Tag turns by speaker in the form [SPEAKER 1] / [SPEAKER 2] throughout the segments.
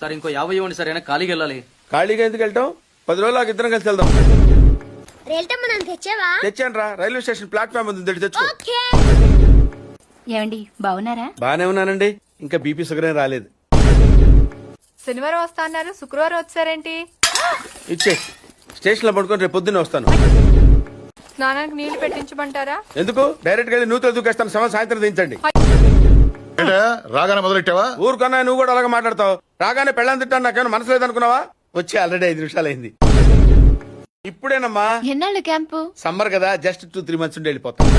[SPEAKER 1] Sir ఇంకో 50 ఇవ్వండి sir, అయినా ఖాళీకి వెళ్ళాలి.
[SPEAKER 2] ఖాళీగా ఎందుకు వెళ్తాం? 10 రోజులు ఇద్దరం కలిసి వెళ్దాం. తెచ్చాను రా, రైల్వే స్టేషన్ ప్లాట్ఫామ్ ఉంది, తెచ్చుకో.
[SPEAKER 3] ఏమండి బాగున్నారా?
[SPEAKER 2] బానే ఉన్నానండి, ఇంకా బీపీ షుగర్ ఏం రాలేదు.
[SPEAKER 4] శనివారం వస్తా అన్నారు, శుక్రవారం వచ్చారేంటి?
[SPEAKER 2] ఇచ్చే స్టేషన్ లో పడుకొని రేపు పొద్దున్నే వస్తాను.
[SPEAKER 4] స్నానానికి నీళ్లు పెట్టించమంటారా?
[SPEAKER 2] ఎందుకు? డైరెక్ట్ గా నూతులు దూకేస్తాను, సాయంత్రం దించండి.
[SPEAKER 5] రాగానే మొదలెట్టావా?
[SPEAKER 2] ఊరుకన్నా నువ్వు కూడా అలాగే మాట్లాడతావు. రాగానే పెళ్ళని తింటాను, నాకేమైనా మనసు లేదనుకున్నావా? వచ్చి ఆల్రెడీ 5 నిమిషాలు అయింది. ఇప్పుడేనమ్మా.
[SPEAKER 3] ఎన్నాళ్ళు క్యాంపు?
[SPEAKER 2] సమ్మర్ కదా, జస్ట్ 2-3 మంత్స్ ఉండి వెళ్ళిపోతాను.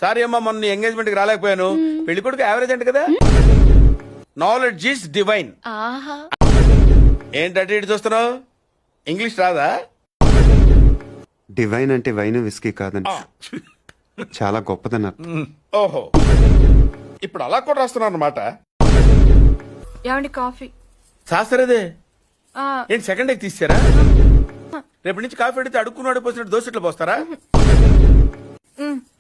[SPEAKER 2] సారీ అమ్మా, మొన్న ఎంగేజ్మెంట్ కి రాలేకపోయాను. పెళ్లి కొడుకు యావరేజ్ అంటే కదా. Knowledge is divine.
[SPEAKER 3] ఆహా,
[SPEAKER 2] ఏంటంటే ఇటు చూస్తున్నావు? ఇంగ్లీష్ రాదా?
[SPEAKER 6] డివైన్ అంటే వైన్ విస్కీ కాదని, చాలా గొప్పదన్నారు.
[SPEAKER 2] ఓహో, ఇప్పుడు అలా కూడా రాస్తున్నాను అన్నమాట.
[SPEAKER 4] ఏమండి కాఫీ?
[SPEAKER 2] శాస్త్రదే
[SPEAKER 4] ఆ,
[SPEAKER 2] ఏంటి సెకండ్ ఎగ్ తీసారా? రేపటి నుంచి కాఫీ అడిగితే అడుక్కున్నాడు పోసినట్టు దోశట్లు పోస్తారా?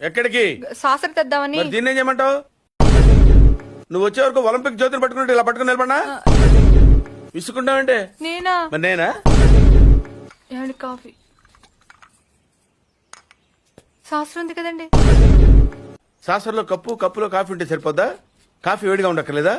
[SPEAKER 2] ఎక్కడికి?
[SPEAKER 4] సాసర తెద్దామని.
[SPEAKER 2] మరి దీన్ని ఏం చేయమంటావు? నువ్వు వచ్చే వరకు ఒలింపిక్ జ్యోతిని పట్టుకున్నట్టు ఇలా పట్టుకుని నిలబడినా విసుకుంటావంటే.
[SPEAKER 4] నేనా?
[SPEAKER 2] మరి నేనా?
[SPEAKER 4] ఏమండి కాఫీ? శాస్త్రం ఉంది కదండి.
[SPEAKER 2] సాసర్లో కప్పులో కాఫీ ఉంటే సరిపోద్దా? కాఫీ వేడిగా ఉండక్కర్లేదా?